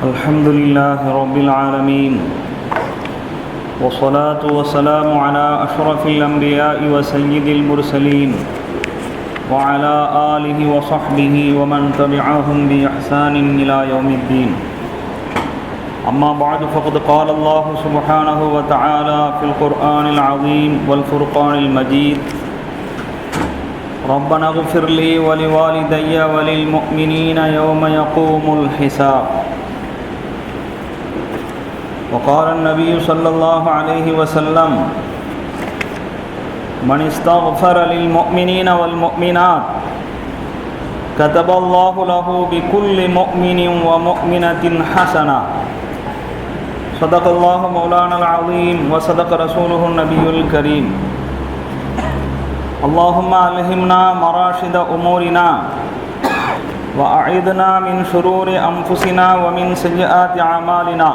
الحمد لله رب العالمين والصلاة والسلام على أشرف الأنبياء وسيد المرسلين وعلى آله وصحبه ومن تبعهم بإحسان إلى يوم الدين. أما بعد فقد قال الله سبحانه وتعالى في القرآن العظيم والفرقان المجيد: ربنا اغفر لي ولوالدي وللمؤمنين يوم يقوم الحساب. وقال النبي صلى الله عليه وسلم: من استغفر للمؤمنين والمؤمنات كتب الله له بكل مؤمن ومؤمنة حسنة. صدق الله مولانا العظيم وصدق رسوله النبي الكريم. اللهم ألهمنا مراشد أمورنا وأعذنا من شرور أنفسنا ومن سيئات أعمالنا.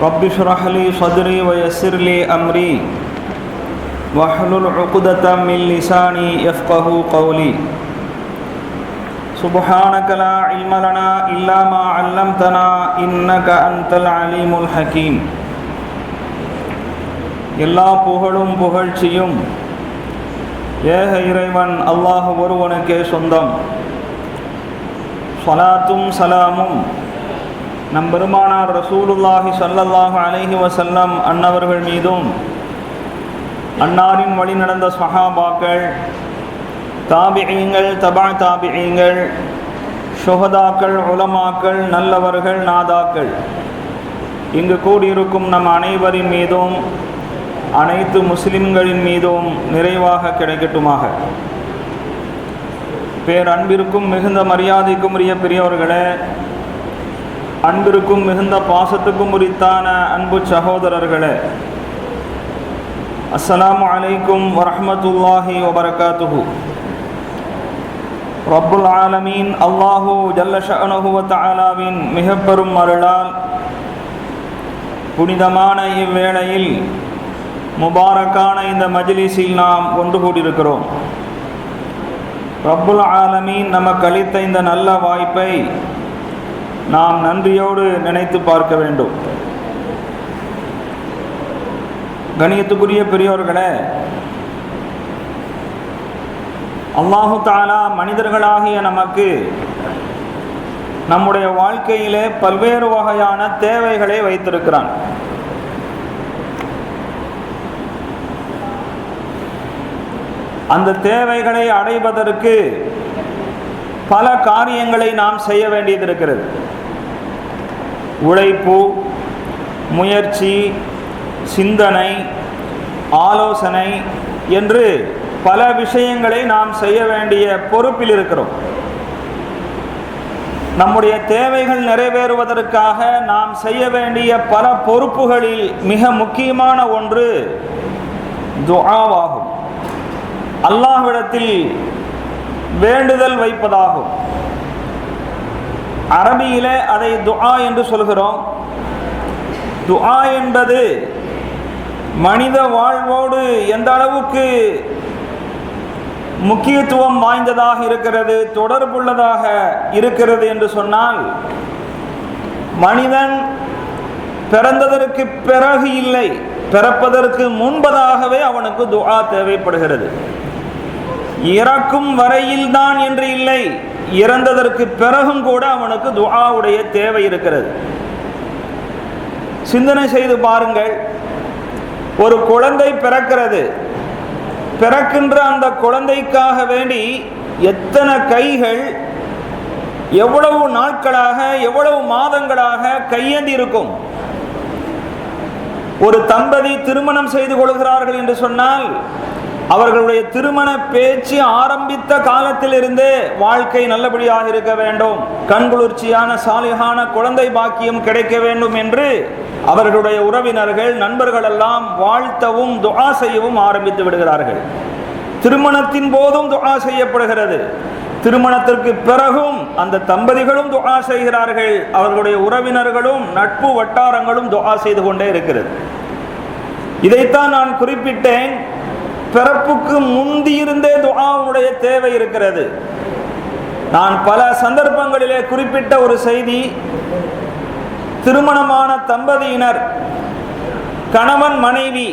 رب اشرح لي صدري ويسر لي أمري واحلل عقدة من لساني يفقه قولي. سبحانك لا علم لنا إلا ما علمتنا إنك أنت العليم الحكيم. எல்லா புகழும் புகழ்ச்சியும் ஏக இறைவன் அல்லாஹ் ஒருவனுக்கே சொந்தம். ஸலாத்தும் சலாமும் நம் பெருமானார் ரசூலுல்லாஹி ஸல்லல்லாஹு அலைஹி வஸல்லம் அன்னவர்கள் மீதும், அன்னாரின் வழி நடந்த ஸஹாபாக்கள், தாபிஈங்கள், தபா தாபிஈங்கள், ஷுஹதாக்கள், உலமாக்கள், நல்லவர்கள், நாதாக்கள், இங்கு கூடியிருக்கும் நம் அனைவரின் மீதும் அனைத்து முஸ்லிம்களின் மீதும் நிறைவாக கிடைக்கட்டுமாக. பேரன்பிற்கும் மிகுந்த மரியாதைக்கும் உரிய பெரியவர்களே, அன்பிற்கும் மிகுந்த பாசத்துக்கும் உரித்தான அன்பு சகோதரர்களே, அஸ்ஸலாமு அலைக்கும் வரஹ்மத்துல்லாஹி வபரகாத்துஹு. ரப்புல் ஆலமீன் அல்லாஹு ஜல்ல ஷஅனுஹு வ தஆலாவின் மிக பெரும் அருளால் புனிதமான இவ்வேளையில் முபாரக்கான இந்த மஜ்லிஸில் நாம் ஒன்று கூடியிருக்கிறோம். ரப்புல் ஆலமீன் நமக்கு அளித்த இந்த நல்ல வாய்ப்பை நாம் நன்றியோடு நினைத்து பார்க்க வேண்டும். கணியத்துக்குரிய பெரியோர்களே, அல்லாஹு தஆலா மனிதர்களாகிய நமக்கு நம்முடைய வாழ்க்கையிலே பல்வேறு வகையான தேவைகளை வைத்திருக்கிறான். அந்த தேவைகளை அடைவதற்கு பல காரியங்களை நாம் செய்ய வேண்டியது இருக்கிறது. உழைப்பு, முயற்சி, சிந்தனை, ஆலோசனை என்று பல விஷயங்களை நாம் செய்ய வேண்டிய பொறுப்பில் இருக்கிறோம். நம்முடைய தேவைகள் நிறைவேறுவதற்காக நாம் செய்ய வேண்டிய பல பொறுப்புகளில் மிக முக்கியமான ஒன்று துஆவாகும். அல்லாஹ்விடத்தில் வேண்டுதல் வைப்பதாகும். அரபியிலே அதை துஆ என்று சொல்கிறோம். துஆ என்பது மனித வாழ்வோடு எந்த அளவுக்கு முக்கியத்துவம் வாய்ந்ததாக இருக்கிறது, தொடர்புள்ளதாக இருக்கிறது என்று சொன்னால், மனிதன் பிறந்ததற்கு பிறகு இல்லை, பிறப்பதற்கு முன்பதாகவே அவனுக்கு துஆ தேவைப்படுகிறது. இறக்கும் வரையில் தான் என்று இல்லை, இறந்ததற்கு பிறகும் கூட அவனுக்கு துஆவுடைய தேவை இருக்கிறது. சிந்தனை செய்து பாருங்கள். ஒரு குழந்தை பிறக்கிறது. பிறக்கின்ற அந்த குழந்தைக்காக வேண்டி எத்தனை கைகள் எவ்வளவு நாட்களாக, எவ்வளவு மாதங்களாக கையேந்தி இருக்கும். ஒரு தம்பதி திருமணம் செய்து கொள்கிறார்கள் என்று சொன்னால், அவர்களுடைய திருமண பேச்சு ஆரம்பித்த காலத்திலிருந்தே வாழ்க்கை நல்லபடியாக இருக்க வேண்டும், கண்குளிர்ச்சியான சாலிகான குழந்தை பாக்கியம் கிடைக்க வேண்டும் என்று அவர்களுடைய உறவினர்கள், நண்பர்கள் எல்லாம் வாழ்த்தவும் துஆ செய்யவும் ஆரம்பித்து விடுகிறார்கள். திருமணத்தின் போதும் துஆ செய்யப்படுகிறது. திருமணத்திற்கு பிறகும் அந்த தம்பதிகளும் துஆ செய்கிறார்கள். அவர்களுடைய உறவினர்களும் நட்பு வட்டாரங்களும் துஆ செய்து கொண்டே இருக்கிறது. இதைத்தான் நான் குறிப்பிட்டேன். பிறப்புக்கு முந்தியிருந்தே துஆவுடைய தேவை இருக்கிறது. நான் பல சந்தர்ப்பங்களிலே குறிப்பிட்ட ஒரு செய்தி, திருமணமான தம்பதியினர், கணவன் மனைவி,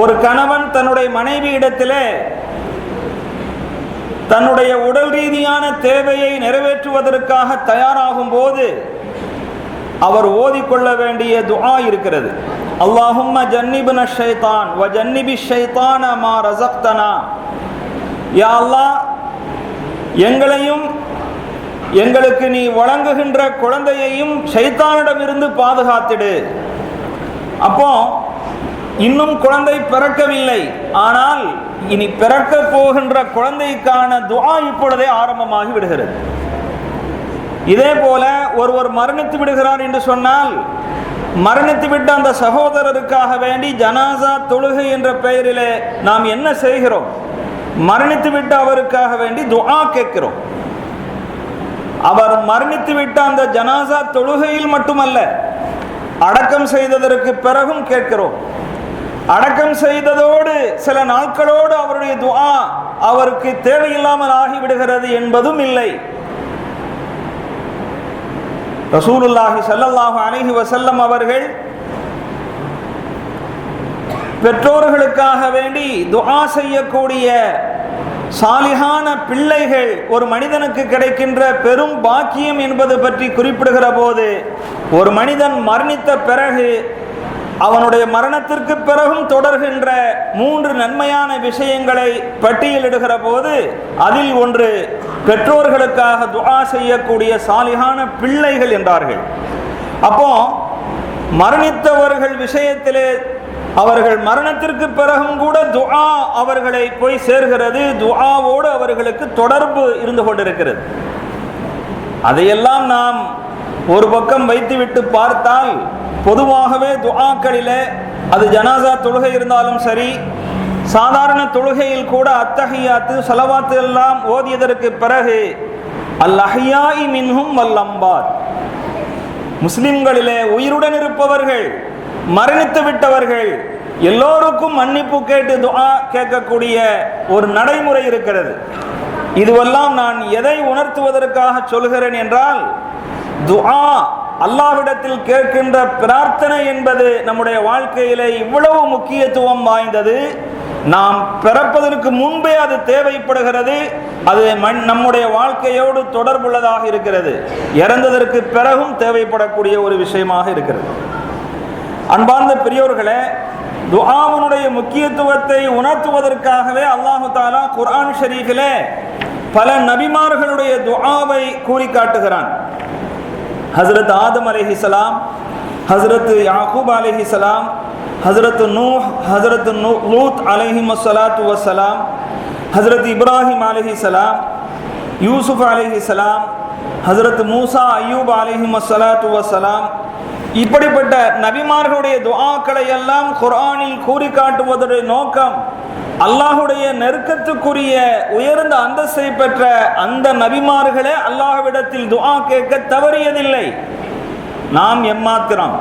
ஒரு கணவன் தன்னுடைய மனைவி இடத்திலே தன்னுடைய உடல் ரீதியான தேவையை நிறைவேற்றுவதற்காக தயாராகும் போது அவர் ஓதிக்கொள்ள வேண்டிய துஆ இருக்கிறது. அல்லாஹும்ம ஜன்னிப்ன ஷைத்தான் வ ஜன்னிபி ஷைத்தான மா ரஸக்தனா. யா அல்லாஹ், எங்களையும் எங்களுக்கு நீ வழங்குகின்ற குழந்தையையும் ஷைத்தானிடமிருந்து பாதுகாத்திடு. அப்போ இன்னும் குழந்தை பிறக்கவில்லை, ஆனால் இனி பிறக்க போகின்ற குழந்தைக்கான துஆ இப்பொழுதே ஆரம்பமாகி விடுகிறது. இதே போல ஒருவர் மரணித்து விடுகிறார் என்று சொன்னால், மரணித்து விட்ட அந்த சகோதரருக்காக வேண்டி ஜனாசா தொழுகை என்ற பெயரிலே நாம் என்ன செய்கிறோம்? மரணித்து விட்ட அவருக்காக வேண்டி துஆ கேட்கிறோம். அவர் மரணித்து விட்ட அந்த ஜனாசா தொழுகையில் மட்டுமல்ல, அடக்கம் செய்ததற்கு பிறகும் கேட்கிறோம். அடக்கம் செய்ததோடு சில நாட்களோடு அவருடைய துஆ அவருக்கு தேவையில்லாமல் ஆகிவிடுகிறது என்பதும் இல்லை. ரசூலுல்லாஹி ஸல்லல்லாஹு அலைஹி வஸல்லம் அவர்கள் பெற்றோர்களுக்காக வேண்டி துஆ செய்யக்கூடிய சாலிஹான பிள்ளைகள் ஒரு மனிதனுக்கு கிடைக்கின்ற பெரும் பாக்கியம் என்பது பற்றி குறிப்பிடுகிற போது, ஒரு மனிதன் மரணித்த பிறகு அவனுடைய மரணத்திற்கு பிறகும் தொடர்கின்ற 3 நன்மையான விஷயங்களை பட்டியலிடுகிற போது அதில் ஒன்று பெற்றோர்களுக்காக துஆ செய்யக்கூடிய சாலிஹான பிள்ளைகள் என்றார்கள். அப்போ மரணித்தவர்கள் விஷயத்திலே அவர்கள் மரணத்திற்கு பிறகும் கூட துஆ அவர்களை போய் சேர்கிறது, துஆவோடு அவர்களுக்கு தொடர்பு இருந்து கொண்டிருக்கிறது. அதையெல்லாம் நாம் ஒரு பக்கம் வைத்துவிட்டு பார்த்தால், பொதுவாகவே துஆக்களிலே அது ஜனாசா தொழுகை இருந்தாலும் சரி, சாதாரண தொழுகையில் கூட அத்தஹியாத்து ஸலவாத்து எல்லாம் ஓதியதற்கு பிறகு அல் அஹ்யாஇ மின்ஹும் வல் அம்பாத், முஸ்லிம்களிலே உயிருடன் இருப்பவர்கள், மரணித்து விட்டவர்கள் எல்லோருக்கும் மன்னிப்பு கேட்டு துஆ கேட்கக்கூடிய ஒரு நடைமுறை இருக்கிறது. இதுவெல்லாம் நான் எதை உணர்த்துவதற்காக சொல்கிறேன் என்றால், துஆ அல்லாஹ்விடத்தில் கேட்கின்ற பிரார்த்தனை என்பது நம்முடைய வாழ்க்கையிலே இவ்வளவு முக்கியத்துவம் வாய்ந்தது. நாம் பிறப்பதற்கு முன்பே அது தேவைப்படுகிறது. அது நம்முடைய வாழ்க்கையோடு தொடர்புள்ளதாக இருக்கிறது. இறந்ததற்கு பிறகும் தேவைப்படக்கூடிய ஒரு விஷயமாக இருக்கிறது. அன்பார்ந்த பெரியோர்களே, துஆவினுடைய முக்கியத்துவத்தை உணர்த்துவதற்காகவே அல்லாஹு தஆலா குர்ஆன் ஷரீஃபிலே பல நபிமார்களுடைய துஆவை கூறி காட்டுகிறான். ஹஸ்ரத் ஆதம் அலைஹிஸ்ஸலாம், ஹஸ்ரத் யாக்கூப் அலைஹிஸ்ஸலாம், ஹஸ்ரத் நூஹ், ஹஸ்ரத் லூத் அலைஹிஸ்ஸலாத்து வஸ்ஸலாம், ஹஸ்ரத் இப்ராஹிம் அலைஹிஸ்ஸலாம், யூசுப் அலைஹிஸ்ஸலாம், ஹஸ்ரத் மூசா அய்யூப் அலைஹிஸ்ஸலாத்து வஸ்ஸலாம், இப்படிப்பட்ட நபிமார்களுடைய துஆக்களை எல்லாம் குர்ஆனில் கூறி காட்டுவதுடைய நோக்கம், அல்லாஹுடைய நெருக்கத்துக்குரிய உயர்ந்த அந்தஸ்தை பெற்ற அந்த நபிமார்களே அல்லாஹ்விடத்தில் துஆ கேட்க தவறியதில்லை. நாம் எம்மாத்திரம்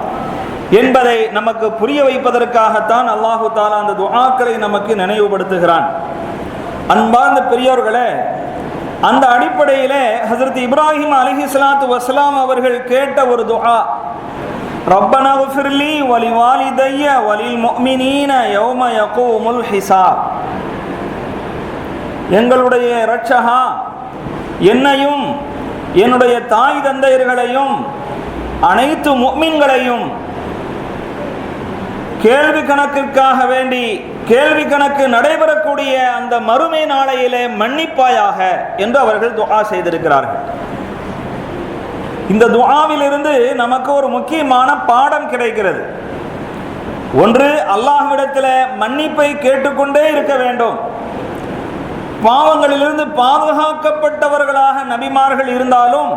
என்பதை நமக்கு புரிய வைப்பதற்காகத்தான் அல்லாஹு தஆலா அந்த துஆக்களை நமக்கு நினைவுபடுத்துகிறான். அன்பார்ந்த பெரியோர்களே, அந்த அடிப்படையிலே ஹஸ்ரத் இப்ராஹிம் அலைஹிஸ்ஸலாத்து வஸ்ஸலாம் அவர்கள் கேட்ட ஒரு துஆ, ரப்பனா ஃபிர்லி வலிவாலிதைய வலில் முஃமினீன யௌம யகூமுல் ஹிசாப். எங்களுடைய இரட்சகா, என்னையும் என்னுடைய தாய் தந்தையர்களையும் அனைத்து முஃமின்களையும் கேள்வி கணக்கிற்காக வேண்டி கேள்வி கணக்கு நடைபெறக்கூடிய அந்த மறுமை நாளையிலே மன்னிப்பாயாக என்று அவர்கள் துஆ செய்திருக்கிறார்கள். இந்த துஆவிலிருந்து நமக்கு ஒரு முக்கியமான பாடம் கிடைக்கிறது. ஒன்று, அல்லாஹ்விடத்தில் மன்னிப்பை கேட்டுக்கொண்டே இருக்க வேண்டும். பாவங்களிலிருந்து பாதுகாக்கப்பட்டவர்களாக நபிமார்கள் இருந்தாலும்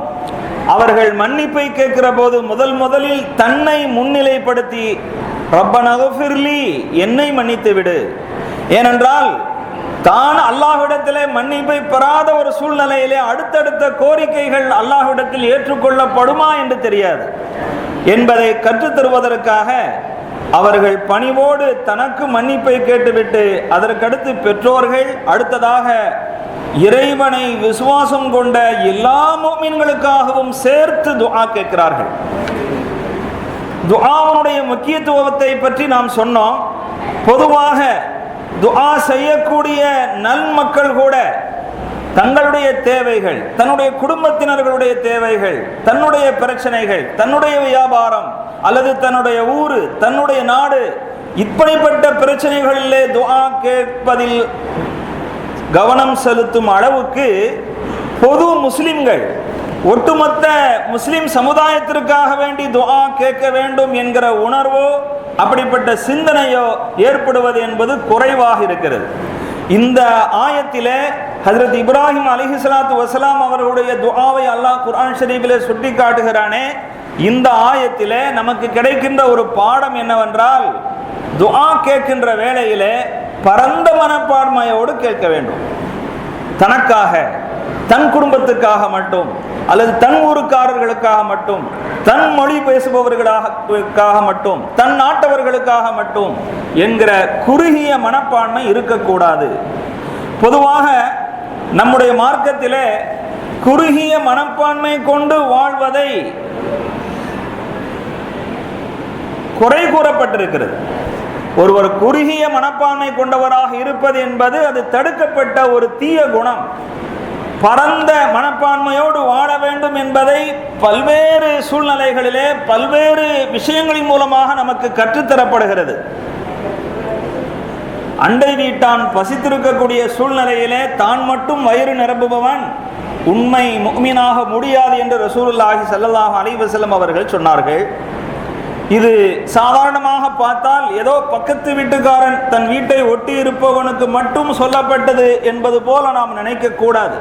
அவர்கள் மன்னிப்பை கேட்கிற போது முதலில் தன்னை முன்னிலைப்படுத்தி ரப்பனா ஃபிர்லி, என்னை மன்னித்து விடு. ஏனென்றால் தான் அல்லாஹ்விடத்திலே மன்னிப்பை பெறாத ஒரு சூழ்நிலையிலே அடுத்தடுத்த கோரிக்கைகள் அல்லாஹ்விடத்தில் ஏற்றுக்கொள்ளப்படுமா என்று தெரியாது என்பதை கற்றுத் தருவதற்காக அவர்கள் பணிவோடு தனக்கு மன்னிப்பை கேட்டுவிட்டு அதற்கடுத்து பெற்றோர்கள், அடுத்ததாக இறைவனை விசுவாசம் கொண்ட எல்லா முஃமின்களுக்காகவும் சேர்த்து துஆ கேட்கிறார்கள். துஆவுடைய முக்கியத்துவத்தை பற்றி நாம் சொன்னோம். பொதுவாக துஆ செய்யக்கூடிய நன்மக்கள் கூட தங்களுடைய தேவைகள், தன்னுடைய குடும்பத்தினர்களுடைய தேவைகள், தன்னுடைய பிரச்சனைகள், தன்னுடைய வியாபாரம் அல்லது தன்னுடைய ஊரு, தன்னுடைய நாடு, இப்படிப்பட்ட பிரச்சனைகளிலே துஆ கேட்பதில் கவனம் செலுத்தும் அளவுக்கு பொது முஸ்லிம்கள், ஒட்டுமொத்த முஸ்லிம் சமுதாயத்திற்காக வேண்டி துஆ கேட்க வேண்டும் என்கிற உணர்வோ அப்படிப்பட்ட சிந்தனையோ ஏற்படுவது என்பது குறைவாக இருக்கிறது. இந்த ஆயத்திலே ஹஜ்ரத் இப்ராஹிம் அலைஹிஸ்ஸலாத்து வஸலாம் அவர்களுடைய துஆவை அல்லாஹ் குர்ஆன் ஷரீஃபிலே சுட்டி காட்டுகிறானே. இந்த ஆயத்திலே நமக்கு கிடைக்கின்ற ஒரு பாடம் என்னவென்றால், துஆ கேட்கின்ற வேளையிலே பரந்த மனப்பான்மையோடு கேட்க வேண்டும். தனக்காக, தன் குடும்பத்துக்காக மட்டும் அல்லது தன் ஊருக்காரர்களுக்காக மட்டும், தன் மொழி பேசுபவர்களுக்காக மட்டும், தன் நாட்டவர்களுக்காக மட்டும் என்கிற குறுகிய மனப்பான்மை இருக்கக்கூடாது. பொதுவாக நம்முடைய மார்க்கத்திலே குறுகிய மனப்பான்மை கொண்டு வாழ்வதை குறை கூறப்பட்டிருக்கிறது. ஒருவர் குறுகிய மனப்பான்மை கொண்டவராக இருப்பது என்பது அது தடுக்கப்பட்ட ஒரு தீய குணம். பரந்த மனப்பான்மையோடு வாழ வேண்டும் என்பதை பல்வேறு சூழ்நிலைகளிலே பல்வேறு விஷயங்களின் மூலமாக நமக்கு கற்றுத்தரப்படுகிறது. அண்டை வீட்டான் பசித்திருக்கக்கூடிய சூழ்நிலையிலே தான் மட்டும் வயிறு நிரப்புபவன் உண்மை முஃமினாக முடியாது என்று ரசூலுல்லாஹி ஸல்லல்லாஹு அலைஹி வஸல்லம் அவர்கள் சொன்னார்கள். இது சாதாரணமாக பார்த்தால் ஏதோ பக்கத்து வீட்டுக்காரன் தன் வீட்டை ஒட்டி இருப்பவனுக்கு மட்டும் சொல்லப்பட்டது என்பது போல நாம் நினைக்க கூடாது.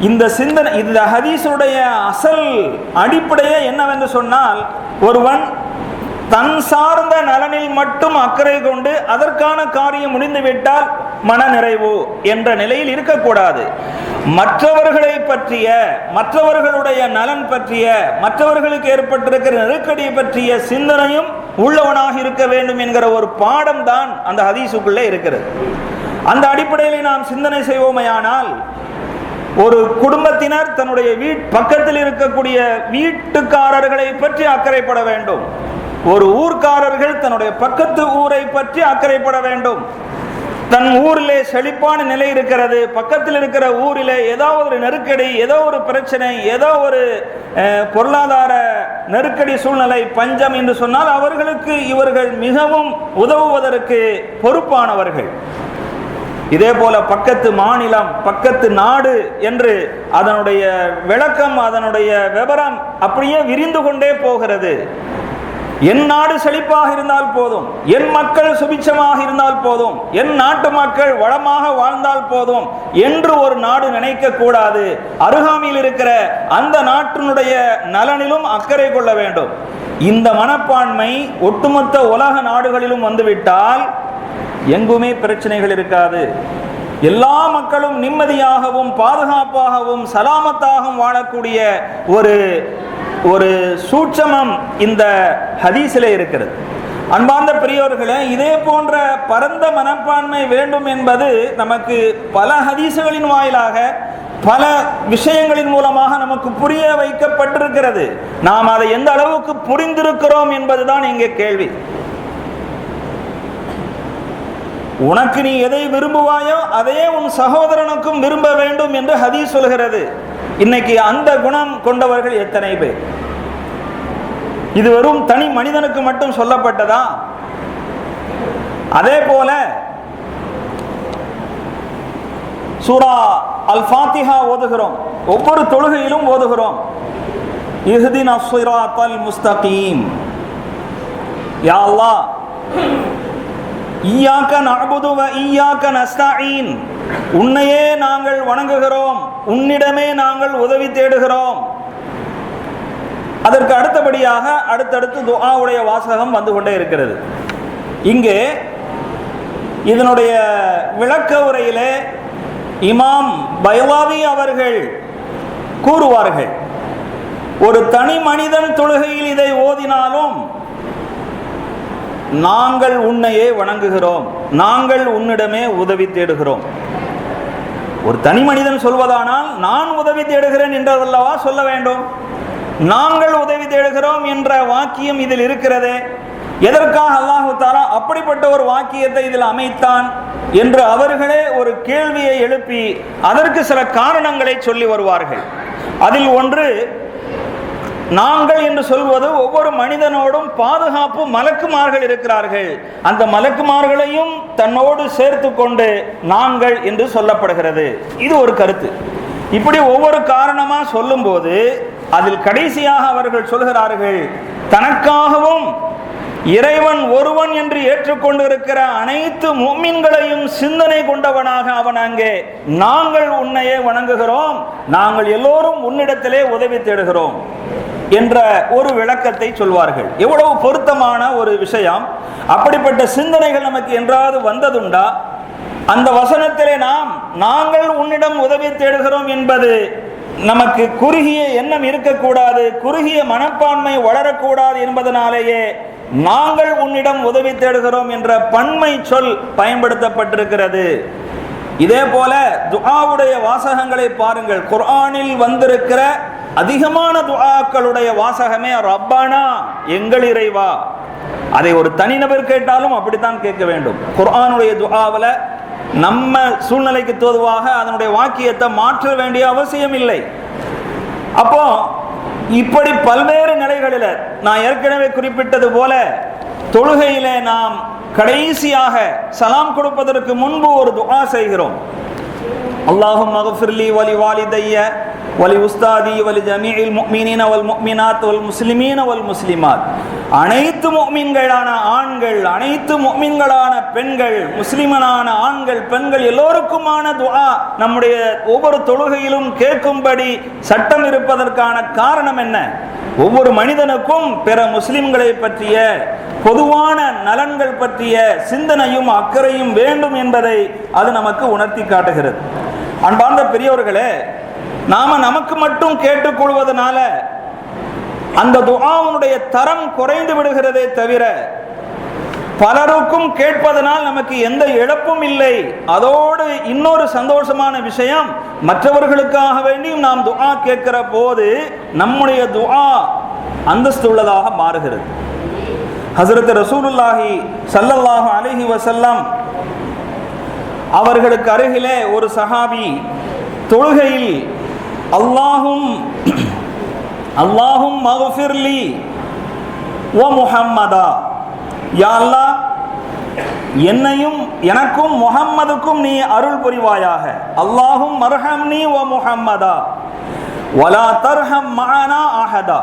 இந்த சிந்தனை, இந்த ஹதீஸுடைய அசல் அடிப்படையே என்னவென்று சொன்னால், ஒருவன் தன் சார்ந்த நலனில் மட்டும் அக்கறை கொண்டு அதற்கான காரியம் முடிந்துவிட்டால் மன நிறைவு என்ற நிலையில் இருக்கக்கூடாது. மற்றவர்களை பற்றிய, மற்றவர்களுடைய நலன் பற்றிய, மற்றவர்களுக்கு ஏற்பட்டிருக்கிற நெருக்கடியை பற்றிய சிந்தனையும் உள்ளவனாக இருக்க வேண்டும் என்கிற ஒரு பாடம் தான் அந்த ஹதீஸுக்குள்ளே இருக்கிறது. அந்த அடிப்படையில் நாம் சிந்தனை செய்வோமையானால், ஒரு குடும்பத்தினர் தன்னுடைய பக்கத்தில் இருக்கக்கூடிய வீட்டுக்காரர்களை பற்றி அக்கறைப்பட வேண்டும். ஒரு ஊர்க்காரர்கள் தன்னுடைய பக்கத்து ஊரை பற்றி அக்கறைப்பட வேண்டும். தன் ஊரிலே செழிப்பான நிலை இருக்கிறது, பக்கத்தில் இருக்கிற ஊரிலே ஏதோ ஒரு நெருக்கடி, ஏதோ ஒரு பிரச்சனை, ஏதோ ஒரு பொருளாதார நெருக்கடி சூழ்நிலை, பஞ்சம் என்று சொன்னால் அவர்களுக்கு இவர்கள் மிகவும் உதவுவதற்கு பொறுப்பானவர்கள். இதே போல பக்கத்து மாநிலம், பக்கத்து நாடு என்று அதனுடைய விளக்கம், அதனுடைய விவரம் அப்படியே விரிந்து கொண்டே போகிறது. என் நாடு செழிப்பாக இருந்தால் போதும், என் மக்கள் சுபிட்சமாக இருந்தால் போதும், என் நாட்டு மக்கள் வளமாக வாழ்ந்தால் போதும் என்று ஒரு நாடு நினைக்க கூடாது. அருகாமையில் இருக்கிற அந்த நாட்டினுடைய நலனிலும் அக்கறை கொள்ள வேண்டும். இந்த மனப்பான்மை ஒட்டுமொத்த உலக நாடுகளிலும் வந்துவிட்டால் எங்குமே பிரச்சனைகள் இருக்காது. எல்லா மக்களும் நிம்மதியாகவும் பாதுகாப்பாகவும் சலாமத்தாகவும் வாழக்கூடிய ஒரு சூட்சமம் இந்த ஹதீஸிலே இருக்கிறது. அன்பார்ந்த பெரியோர்களே, இதே போன்ற பரந்த மனப்பான்மை வேண்டும் என்பது நமக்கு பல ஹதீஸுகளின் வாயிலாக, பல விஷயங்களின் மூலமாக நமக்கு புரிய வைக்கப்பட்டிருக்கிறது. நாம் அதை எந்த அளவுக்கு புரிந்திருக்கிறோம் என்பதுதான் இங்கே கேள்வி. உனக்கு நீ எதை விரும்புவாயோ அதையே உன் சகோதரனுக்கும் விரும்ப வேண்டும் என்று ஹதீஸ் சொல்கிறது. இன்னைக்கு அந்த குணம் கொண்டவர்கள் எத்தனை பேர்? இது வெறும் தனி மனிதனுக்கு மட்டும் சொல்லப்பட்டதா? அதே போல சூரா அல் ஃபாத்திஹா ஓதுகிறோம், ஒவ்வொரு தொழுகையிலும் ஓதுகிறோம். இஹ்தினஸ் ஸிராத்தல் முஸ்தகீம், யா அல்லாஹ் இய்யாக நஅபுது வ இய்யாக நஸ்தஈன், உன்னையே நாங்கள் வணங்குகிறோம், உன்னிடமே நாங்கள் உதவி தேடுகிறோம். அதற்கு அடுத்தபடியாக அடுத்தடுத்து துஆவுடைய வாசகம் வந்து கொண்டே இருக்கிறது. இங்கே இதனுடைய விளக்க உரையிலே இமாம் பைலாவி அவர்கள் கூறுவார்கள், ஒரு தனி மனிதன் தொழுகையில் இதை ஓதினாலும் நாங்கள் உன்னையே வணங்குகிறோம், நாங்கள் உன்னிடமே உதவி தேடுகிறோம். ஒரு தனி மனிதன் சொல்வதானால் நான் உதவி தேடுகிறேன் என்றதல்லவா சொல்ல வேண்டும். நாங்கள் உதவி தேடுகிறோம் என்ற வாக்கியம் இதில் இருக்கிறதே, எதற்காக அல்லாஹு தஆலா அப்படிப்பட்ட ஒரு வாக்கியத்தை இதில் அமைத்தான் என்று அவர்களே ஒரு கேள்வியை எழுப்பி அதற்கு சில காரணங்களை சொல்லி வருவார்கள். அதில் ஒன்று, நாங்கள் என்று சொல்வது ஒவ்வொரு மனிதனோடும் பாதுகாப்பு மலக்குமார்கள் இருக்கிறார்கள், அந்த மலக்குமார்களையும் தன்னோடு சேர்த்து கொண்டு நாங்கள் என்று சொல்லப்படுகிறது. இது ஒரு கருத்து. இப்படி ஒவ்வொரு காரணமா சொல்லும் போது அதில் கடைசியாக அவர்கள் சொல்கிறார்கள், தனக்காகவும் இறைவன் ஒருவன் என்று ஏற்றுக்கொண்டு இருக்கிற அனைத்து முஃமின்களையும் சிந்தனை கொண்டவனாக அவன் அங்கே நாங்கள் உன்னையே வணங்குகிறோம், நாங்கள் எல்லோரும் உன்னிடத்திலே உதவி தேடுகிறோம் என்ற ஒரு விளக்கத்தை சொல்வார்கள். எவ்வளவு பொருத்தமான ஒரு விஷயம். அப்படிப்பட்ட சிந்தனைகள் நமக்கு என்றாவது வந்ததுண்டா? அந்த வசனத்திலே நாங்கள் உன்னிடம் உதவி தேடுகிறோம் என்பது நமக்கு குறுகிய எண்ணம் இருக்கக்கூடாது, குறுகிய மனப்பான்மை வளரக்கூடாது என்பதனாலேயே நாங்கள் உன்னிடம் உதவி தேடுகிறோம் என்ற பன்மை சொல் பயன்படுத்தப்பட்டிருக்கிறது. இதே போல துஆவுடைய வாசகங்களை பாருங்கள். குர்ஆனில் வந்திருக்கிற அதிகமான துஆக்களுடைய வாசகமே ரப்பனா, எங்கள் இறைவா. அதை ஒரு தனிநபர் கேட்டாலும் அப்படித்தான் கேட்க வேண்டும். குர்ஆனுடைய துஆவில் நம்ம சூழ்நிலைக்கு தோதுவாக அதனுடைய வாக்கியத்தை மாற்ற வேண்டிய அவசியம் இல்லை. அப்போ இப்படி பல்வேறு நிலைகளில் நான் ஏற்கனவே குறிப்பிட்டது போல தொழுகையிலே நாம் கடைசியாக சலாம் கொடுப்பதற்கு முன்பு ஒரு துஆ செய்கிறோம். அல்லாஹும்ம அக்ஃபிர்லி வலி வாலிதைய வலி உஸ்தாதி வலி ஜமீஇல் முஃமினீன வல் முஃமினாத் வல் முஸ்லிமீன வல் முஸ்லிமாத். அனைத்து முஃமின்களான ஆண்கள், அனைத்து முஃமின்களான பெண்கள், முஸ்லிமனான ஆண்கள் பெண்கள் எல்லோருக்குமான துஆ நம்முடைய ஒவ்வொரு தொழுகையிலும் கேட்கும்படி சட்டம் இருப்பதற்கான காரணம் என்ன? ஒவ்வொரு மனிதனுக்கும் பிற முஸ்லிம்களை பற்றிய பொதுவான நலன்கள் பற்றிய சிந்தனையும் அக்கறையும் வேண்டும் என்பதை அது நமக்கு உணர்த்தி காட்டுகிறது. அன்பார்ந்த பெரியவர்களே, நமக்கு மட்டும் கேட்டுக்கொள்வதனால அந்த துஆவுடைய தரம் குறைந்து விடுகிறதே தவிர பலருக்கும் கேட்பதனால் நமக்கு எந்த இழப்பும் இல்லை. அதோடு இன்னொரு சந்தோஷமான விஷயம், மற்றவர்களுக்காக வேண்டியும் நாம் துஆ கேட்கிற போது நம்முடைய துஆ அந்தஸ்துள்ளதாக மாறுகிறது. ஹஸரத் ரசூலுல்லாஹி ஸல்லல்லாஹு அலைஹி வஸல்லம் அவர்களுக்கு அருகிலே ஒரு சஹாபி தொழுகையில் அல்லாஹும் மக்ஃபிர்லி வ முஹம்மதா, யா அல்லாஹ் என்னையும் எனக்கும் முஹம்மதுக்கும் நீ அருள் புரிவாயாக. அல்லாஹும் மர்ஹம்னி வ முஹம்மதா வலா தர்ஹம் மஅனா அஹதா.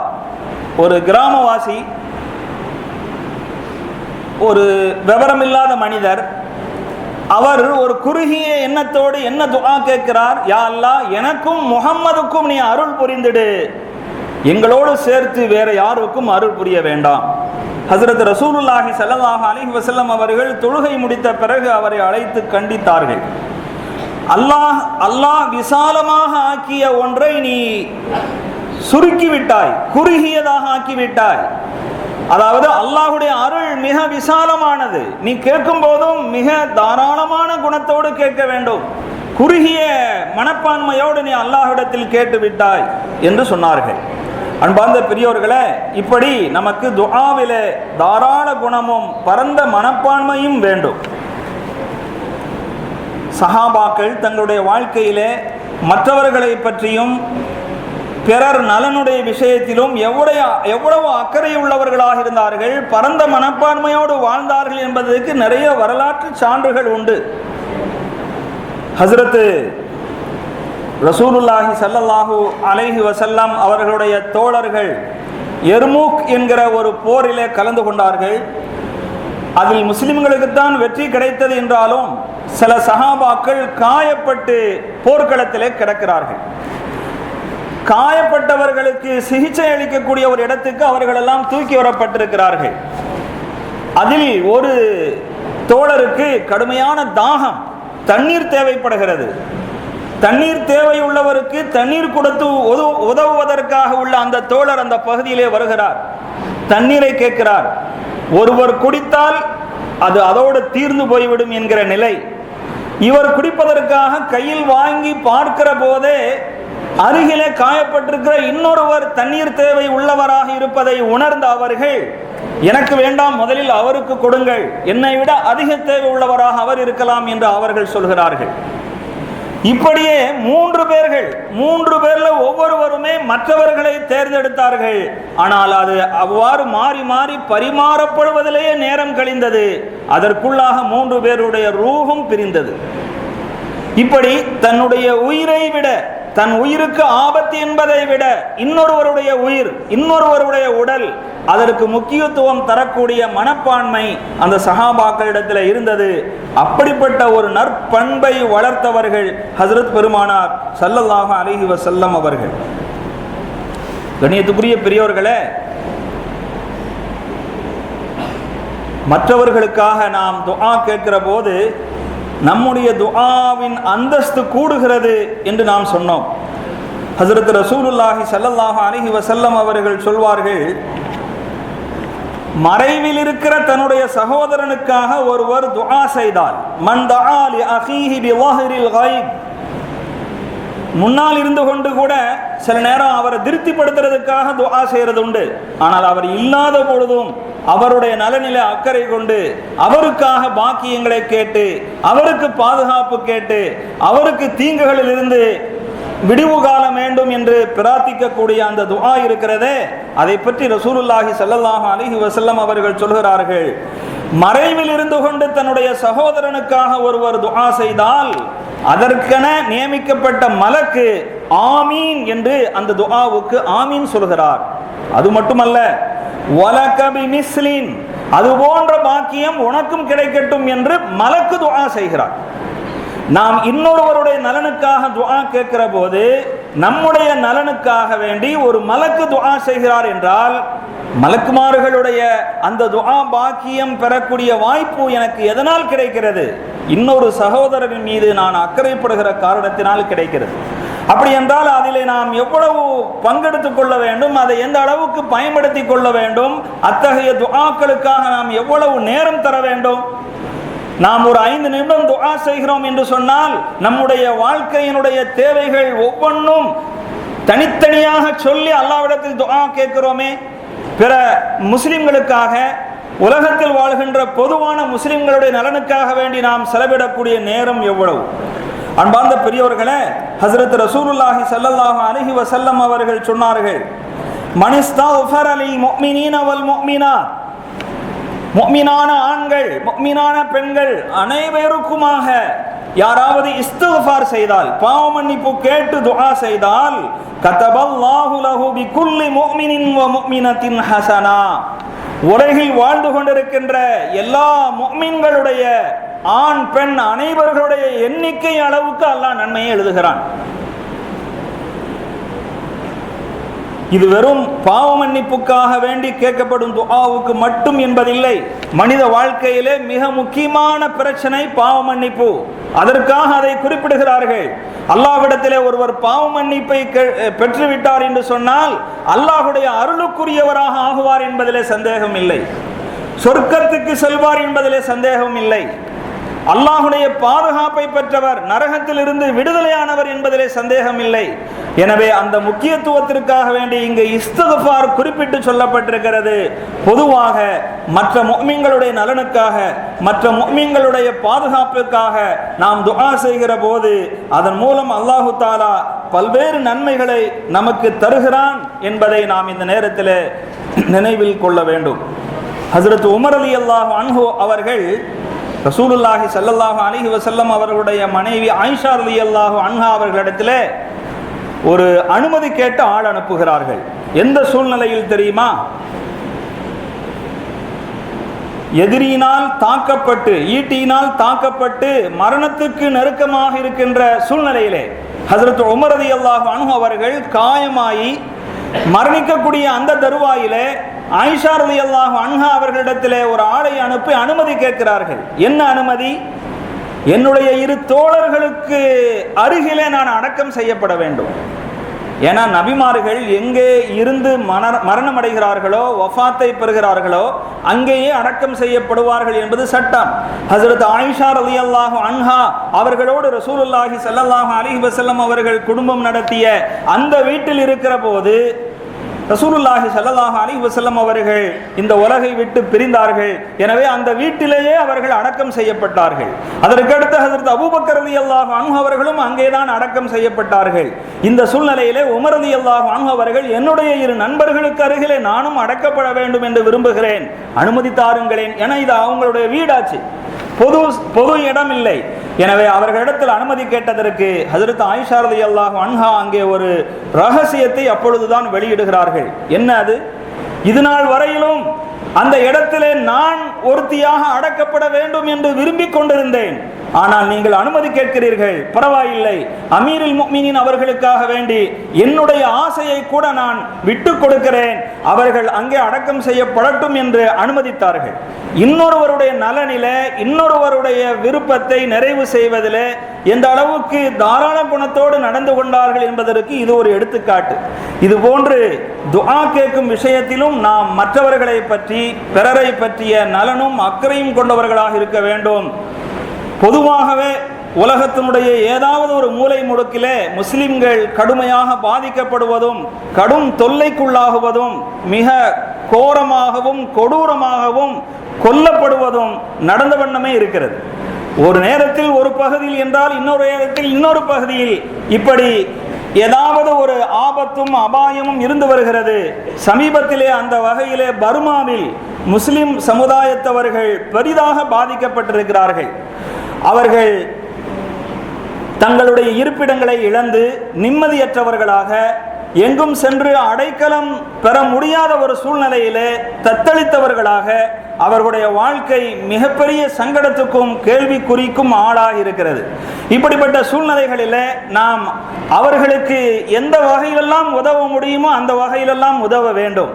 ஒரு கிராமவாசி, ஒரு விவரமில்லாத மனிதர், அவர் ஒரு குறுகிய எண்ணத்தோடு என்ன துஆ கேட்கிறார்? யா அல்லாஹ் எனக்கும் முஹம்மதுக்கும் நீ அருள் புரிந்திடு, எங்களோடு சேர்த்து வேற யாருக்கும் அருள் புரிய வேண்டாம். ஹஸரத் ரசூலுல்லாஹி ஸல்லல்லாஹு அலைஹி வஸல்லம் அவர்கள் தொழுகை முடித்த பிறகு அவரை அழைத்து கண்டித்தார்கள். அல்லாஹ் விசாலமாக ஆக்கிய ஒன்றை நீ சுருக்கிவிட்டாய், குறுகியதாக ஆக்கிவிட்டாய். அதாவது அல்லாஹுடைய அருள் மிக விசாலமானது, நீ கேட்கும் போதும் மிக தாராளமான குணத்தோடு கேட்க வேண்டும், குறுகிய மனப்பான்மையோடு நீ அல்லாஹ்விடத்தில் கேட்டு விட்டாய் என்று சொன்னார்கள். அன்பார்ந்த பெரியோர்களே, இப்படி நமக்கு துஆவிலே தாராள குணமும் பரந்த மனப்பான்மையும் வேண்டும். சஹாபாக்கள் தங்களுடைய வாழ்க்கையிலே மற்றவர்களை பற்றியும் பிறர் நலனுடைய விஷயத்திலும் எவ்வளவு அக்கறை உள்ளவர்களாக இருந்தார்கள், பரந்த மனப்பான்மையோடு வாழ்ந்தார்கள் என்பதற்கு நிறைய வரலாற்று சான்றுகள் உண்டு. ஹஸரத் ரசூலுல்லாஹி ஸல்லல்லாஹு அலைஹி வஸல்லம் அவர்களுடைய தோழர்கள் எர்மூக் என்கிற ஒரு போரிலே கலந்து கொண்டார்கள். அதில் முஸ்லிம்களுக்குத்தான் வெற்றி கிடைத்தது என்றாலும் சில சஹாபாக்கள் காயப்பட்டு போர்க்களத்திலே கிடக்கிறார்கள். காயப்பட்டவர்களுக்கு சிகிச்சை அளிக்கக்கூடிய ஒரு இடத்துக்கு அவர்கள் எல்லாம் தூக்கி வரப்பட்டிருக்கிறார்கள். அதில் ஒரு தோழருக்கு கடுமையான தாகம், தண்ணீர் தேவைப்படுகிறது. தண்ணீர் தேவையுள்ளவருக்கு தண்ணீர் கொடுத்து உதவுவதற்காக உள்ள அந்த தோழர் அந்த பகுதியிலே வருகிறார், தண்ணீரை கேட்கிறார். ஒருவர் குடித்தால் அது அதோடு தீர்ந்து போய்விடும் என்கிற நிலை. இவர் குடிப்பதற்காக கையில் வாங்கி பார்க்கிற போதே அருகிலே காயப்பட்டிருக்கிற இன்னொருவர் தண்ணீர் தேவை உள்ளவராக இருப்பதை உணர்ந்த அவர்கள், எனக்கு வேண்டாம், முதலில் அவருக்கு கொடுங்கள், என்னை விட அதிக தேவை உள்ளவராக அவர் இருக்கலாம் என்று அவர்கள் சொல்கிறார்கள். இப்படியே 3 பேர்கள், 3 பேர்ல ஒவ்வொருவருமே மற்றவர்களை தேர்ந்தெடுத்தார்கள். ஆனால் அது அவ்வாறு மாறி மாறி பரிமாறப்படுவதிலேயே நேரம் கழிந்தது. அதற்குள்ளாக 3 பேருடைய ரூஹும் பிரிந்தது. இப்படி தன்னுடைய உயிரை விட, தன் உயிருக்கு ஆபத்து என்பதை விட இன்னொருவருடைய உயிர், இன்னொருவருடைய உடல், அதற்கு முக்கியத்துவம் தரக்கூடிய மனப்பான்மை அந்த சஹாபாக்களிடத்தில் இருந்தது. அப்படிப்பட்ட ஒரு நற்பண்பை வளர்த்தவர்கள் ஹஜ்ரத் பெருமானார் ஸல்லல்லாஹு அலைஹி வஸல்லம் அவர்கள். கண்ணியத்துக்குரிய பெரியோர்களே, மற்றவர்களுக்காக நாம் துஆ கேட்கிற போது நம்முடைய துஆவின் அந்தஸ்து கூடுகிறது என்று நாம் சொன்னோம். ஹஜ்ரத் ரசூலுல்லாஹி ஸல்லல்லாஹு அலைஹி வஸல்லம் அவர்கள் சொல்வார்கள், மறைவில் இருக்கிற தன்னுடைய சகோதரனுக்காக ஒருவர் துஆ செய்தால், மன் தஆ லி அகீஹி பிظاهிரில் غைப், முன்னால் இருந்து கொண்டு கூட சில நேரம் அவரை திருப்திப்படுத்துறதுக்காக துஆ செய்யறது உண்டு. ஆனால் அவர் இல்லாத பொழுதும் அவருடைய நலனிலே அக்கறை கொண்டு அவருக்காக பாக்கியங்களை கேட்டு, அவருக்கு பாதுகாப்பு கேட்டு, அவருக்கு தீங்குகளில் இருந்து விடிவு காலம் வேண்டும் என்று பிரார்த்திக்கக்கூடிய அந்த துஆ இருக்கிறதே, அதை பற்றி ரசூலுல்லாஹி ஸல்லல்லாஹு அலைஹி வஸல்லம் அவர்கள் சொல்கிறார்கள், மறைவில் இருந்து கொண்டு தன்னுடைய சகோதரனுக்காக ஒருவர் துஆ செய்தால் அதற்கென நியமிக்கப்பட்ட மலக்கு ஆமீன் என்று அந்த துஆவுக்கு ஆமீன் சொல்கிறார். அது மட்டுமல்ல, வலக பிமிஸ்லின், அது போன்ற பாக்கியம் உனக்கும் கிடைக்கட்டும் என்று மலக்கு துஆ செய்கிறார். நாம் இன்னொருவருடைய நலனுக்காக துஆ கேட்கிற போது நம்முடைய நலனுக்காக வேண்டி ஒரு மலக்கு துஆ செய்கிறார் என்றால், மலக்குமார்களுடைய அந்த துஆ பாக்கியம் பெறக்கூடிய வாய்ப்பு எனக்கு எதனால் கிடைக்கிறது? இன்னொரு சகோதரரின் மீது நான் அக்கறைப்படுகிற காரணத்தினால் கிடைக்கிறது. அப்படி என்றால் அதிலே நாம் எவ்வளவு பங்கெடுத்துக் கொள்ள வேண்டும், அதை எந்த அளவுக்கு பயன்படுத்தி கொள்ள வேண்டும், அத்தகைய துஆக்களுக்காக நாம் எவ்வளவு நேரம் தர வேண்டும். நாம் ஒரு 5 நிமிடம் துஆ செய்கிறோம் என்று சொன்னால் நம்முடைய வாழ்க்கையினுடைய தேவைகள் ஒவ்வொன்றும் தனித்தனியாக சொல்லி அல்லாஹ்விடத்தில் துஆ கேட்கிறோமே. பிற முஸ்லிம்களுக்காக, உலகத்தில் வாழ்கின்ற பொதுவான முஸ்லிம்களுடைய நலனுக்காக வேண்டி நாம் செலவிடக்கூடிய நேரம் எவ்வளவு? அன்பார்ந்த பெரியவர்களே, ஹஜ்ரத் ரசூலுல்லாஹி ஸல்லல்லாஹு அலைஹி வஸல்லம் அவர்கள் சொன்னார்கள், மனிஸ்தஃபர லில் முஃமினீன வல் முஃமினாத், முஃமினான ஆண்கள், முஃமினான பெண்கள் அனைவருக்குமாக யாராவது இஸ்திக்ஃபார் செய்தால், பாவ மன்னிப்பு கேட்டு துஆ செய்தால், கதபல்லாஹு லஹு பிகுல்லி முஃமினின் வ முஃமினத்தின் ஹஸனா, உலகில் வாழ்ந்து கொண்டிருக்கின்ற எல்லா முஃமின்களுடைய ஆண் பெண் அனைவர்களுடைய எண்ணிக்கை அளவுக்கு அல்லாஹ் நன்மையை எழுதுகிறான். இது வெறும் பாவ மன்னிப்புக்காக வேண்டி கேட்கப்படும் துஆவுக்கு மட்டும் என்பதில்லை. மனித வாழ்க்கையிலே மிக முக்கியமான பிரச்சனை பாவ மன்னிப்பு. அதற்காக அதை குறிப்பிடுகிறார்கள். அல்லாஹ்விடத்திலே ஒருவர் பாவ மன்னிப்பை பெற்றுவிட்டார் என்று சொன்னால் அல்லாஹ்வுடைய அருளுக்குரியவராக ஆகுவார் என்பதிலே சந்தேகம் இல்லை. சொர்க்கத்துக்கு செல்வார் என்பதிலே சந்தேகம் இல்லை. அல்லாஹ்வுடைய பாதுகாப்பை பெற்றவர், நரகத்தில் இருந்து விடுதலையானவர் என்பதிலே சந்தேகம் இல்லை. எனவே அந்த முக்கியத்துவத்திற்காக வேண்டி இங்கு இஸ்திக்ஃபார் குறிப்பிட்டு சொல்லப்பட்டிருக்கிறது. பொதுவாக மற்ற முஃமின்களுடைய நலனுக்காக, மற்ற முஃமின்களுடைய பாதுகாப்புக்காக நாம் துஆ செய்கிற போது அதன் மூலம் அல்லாஹு தஆலா பல்வேறு நன்மைகளை நமக்கு தருகிறான் என்பதை நாம் இந்த நேரத்தில் நினைவில் கொள்ள வேண்டும். ஹஜ்ரத் உமர் ரலியல்லாஹு அன்ஹு அவர்கள் ரசூலுல்லாஹி ஸல்லல்லாஹு அலைஹி வஸல்லம் அவர்களுடைய மனைவி ஆயிஷா ரலியல்லாஹு அன்ஹா அவர்களிடத்தில் ஒரு அனுமதி கேட்டு ஆள் அனுப்புகிறார்கள். எந்த சூழ்நிலையில் தெரியுமா? எதிரியினால் தாக்கப்பட்டு, ஈட்டியினால் தாக்கப்பட்டு மரணத்துக்கு நெருக்கமாக இருக்கின்ற சூழ்நிலையிலே ஹஜ்ரத் உமர் ரலியல்லாஹு அன்ஹு அவர்கள் காயமாயி மரணிக்கக்கூடிய அந்த தருவாயிலே ஆயிஷா ரலியல்லாஹு அன்ஹா அவர்களிடத்திலே ஒரு ஆளை அனுப்பி அனுமதி கேட்கிறார்கள். என்ன அனுமதி? என்னுடைய 2 தோழர்களுக்கு அருகிலே நான் அடக்கம் செய்யப்பட வேண்டும். ஏன்னா நபிமார்கள் எங்கே இருந்து மரணம் அடைகிறார்களோ, வஃபாத்தை பெறுகிறார்களோ அங்கேயே அடக்கம் செய்யப்படுவார்கள் என்பது சட்டம். ஹஜ்ரத் ஆயிஷா ரலியல்லாஹு அன்ஹா அவர்களோடு ரசூலுல்லாஹி ஸல்லல்லாஹு அலைஹி வஸல்லம் அவர்கள் குடும்பம் நடத்திய அந்த வீட்டில் இருக்கிற போது ரசூலுல்லாஹி ஸல்லல்லாஹு அலைஹி வஸல்லம் அவர்கள் இந்த உலகை விட்டு பிரிந்தார்கள். எனவே அந்த வீட்டிலேயே அவர்கள் அடக்கம் செய்யப்பட்டார்கள். அதற்கடுத்து ஹஜ்ரத் அபூபக்கர் ரலியல்லாஹு அன்ஹு அவர்களும் அங்கேதான் அடக்கம் செய்யப்பட்டார்கள். இந்த சூழ்நிலையிலே உமர் ரலியல்லாஹு அன்ஹு அவர்கள், என்னுடைய 2 நண்பர்களுக்கு அருகிலே நானும் அடக்கப்பட வேண்டும் என்று விரும்புகிறேன், அனுமதி தாருங்களேன். என இது அவங்களுடைய வீடாச்சு, பொது இடம் இல்லை. எனவே அவர்களிடத்தில் அனுமதி கேட்டதற்கு ஹஜ்ரத் ஆயிஷா ரலியல்லாஹு அன்ஹா அங்கே ஒரு ரகசியத்தை அப்பொழுதுதான் வெளியிடுகிறார்கள். என்ன அது? இது நாள் வரையிலும் அந்த இடத்திலே நான் ஒருத்தியாக அடக்கப்பட வேண்டும் என்று விரும்பிக் கொண்டிருந்தேன். ஆனால் நீங்கள் அனுமதி கேட்கிறீர்கள், பரவாயில்லை, அமீருல் முஃமினீன் அவர்களுக்காக வேண்டி என்னுடைய ஆசையை கூட நான் விட்டுக் கொடுக்கிறேன், அவர்கள் அங்கே அடக்கம் செய்யப்படட்டும் என்று அனுமதித்தார்கள். இன்னொருவருடைய நலனிலே, இன்னொருவருடைய விருப்பத்தை நிறைவு செய்வதிலே எந்த அளவுக்கு தாராள குணத்தோடு நடந்து கொண்டார்கள் என்பதற்கு இது ஒரு எடுத்துக்காட்டு. இது போன்று துஆ கேட்கும் விஷயத்திலும் நாம் மற்றவர்களை பற்றி, பிறரை பற்றிய நலனும் அக்கறையும் கொண்டவர்களாக இருக்க வேண்டும். பொதுவாகவே உலகத்தினுடைய ஏதாவது ஒரு மூலை முடுக்கிலே முஸ்லிம்கள் கடுமையாக பாதிக்கப்படுவதும் கடும் தொல்லைக்குள்ளாகுவதும் மிக கோரமாகவும் கொடூரமாகவும் கொல்லப்படுவதும் நடந்த வண்ணமே இருக்கிறது. ஒரு நேரத்தில் ஒரு பகுதியில் என்றால் இன்னொரு நேரத்தில் இன்னொரு பகுதியில் இப்படி ஏதாவது ஒரு ஆபத்தும் அபாயமும் இருந்து வருகிறது. சமீபத்திலே அந்த வகையிலே பர்மாவில் முஸ்லிம் சமுதாயத்தவர்கள் பெரிதாக பாதிக்கப்பட்டிருக்கிறார்கள். அவர்கள் தங்களுடைய இருப்பிடங்களை இழந்து நிம்மதியற்றவர்களாக, எங்கும் சென்று அடைக்கலம் பெற முடியாத ஒரு சூழ்நிலையிலே தத்தளித்தவர்களாக அவர்களுடைய வாழ்க்கை மிகப்பெரிய சங்கடத்துக்கும் கேள்விக்குறிக்கும் ஆளாக இருக்கிறது. இப்படிப்பட்ட சூழ்நிலைகளிலே நாம் அவர்களுக்கு எந்த வகையிலெல்லாம் உதவ முடியுமோ அந்த வகையிலெல்லாம் உதவ வேண்டும்.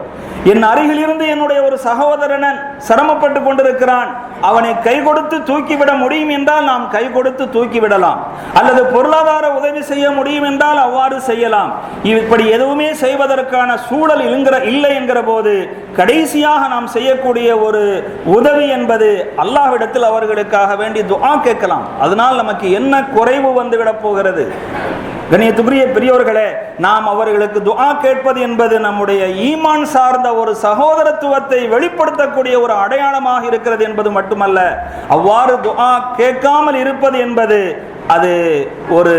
என் அருகிலிருந்து என்னுடைய ஒரு சகோதரனன் சிரமப்பட்டு கொண்டிருக்கிறான், அவனை கை கொடுத்து தூக்கிவிட முடியும் என்றால் நாம் கை கொடுத்து தூக்கிவிடலாம், அல்லது பொருளாதார உதவி செய்ய முடியும் என்றால் அவ்வாறு செய்யலாம். இப்படி எதுவுமே செய்வதற்கான சூழல் இல்லை என்கிற போது கடைசியாக நாம் செய்யக்கூடிய ஒரு உதவி என்பது அல்லாஹ்விடத்தில் அவர்களுக்காக வேண்டி துஆ கேட்கலாம். அதனால் நமக்கு என்ன குறைவு வந்துவிடப் போகிறது? கண்ணியத்துக்குரிய பெரியோர்களே, நாம் அவர்களுக்கு துஆ கேட்பது என்பது நம்முடைய ஈமான் சார்ந்த ஒரு சகோதரத்துவத்தை வெளிப்படுத்தக்கூடிய ஒரு அடையாளமாக இருக்கிறது என்பது மட்டுமல்ல, அவ்வாறு துஆ கேட்காமல் இருப்பது என்பது அது ஒரு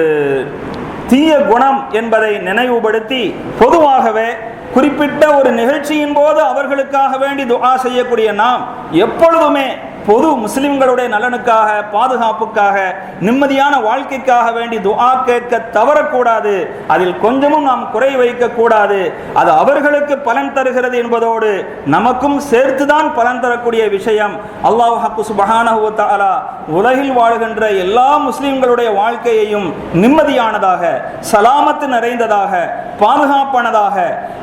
தீய குணம் என்பதை நினைவுபடுத்தி, பொதுவாகவே குறிப்பிட்ட ஒரு நிகழ்ச்சியின் போது அவர்களுக்காக வேண்டி துஆ செய்யக்கூடிய நாம் எப்பொழுதுமே பொது முஸ்லிம்களுடைய நலனுக்காக, பாதுகாப்புக்காக, நிம்மதியான வாழ்க்கைக்காக வேண்டி துஆ கேட்க தவறக்கூடாது. அதில் கொஞ்சமும் நாம் குறை வைக்க கூடாது. அது அவர்களுக்கு பலன் தருகிறது என்பதோடு நமக்கும் சேர்த்துதான் பலன் தரக்கூடிய விஷயம். அல்லாஹ் சுப்ஹானஹு வ தஆலா உலகில் வாழ்கின்ற எல்லா முஸ்லிம்களுடைய வாழ்க்கையையும் நிம்மதியானதாக, சலாமத்து நிறைந்ததாக, பாதுகாப்பானதாக,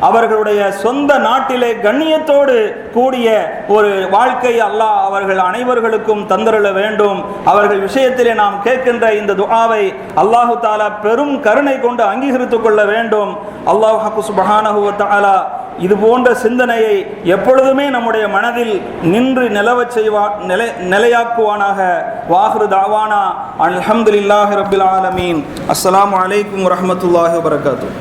அவர்களுடைய சொந்த நாட்டிலே கண்ணியத்தோடு கூடிய ஒரு வாழ்க்கை அல்லாஹ் அவர்கள் அனைவர்களுக்கும் தந்தருள வேண்டும். அவர்கள் விஷயத்திலே நாம் கேட்கின்ற இந்த துஆவை அல்லாஹு தஆலா பெரும் கருணை கொண்டு அங்கீகரித்துக் கொள்ள வேண்டும். அல்லாஹ் சுப்ஹானஹு வ தஆலா இது போன்ற சிந்தனையை எப்பொழுதுமே நம்முடைய மனதில் நின்று நிலையாக்குவானாக. வாஹிரு தாவானா அல்ஹம்துலில்லாஹி ரப்பில் ஆலமீன். அஸ்ஸலாமு அலைக்கும் வரஹ்மத்துல்லாஹி வபரகாத்துஹு.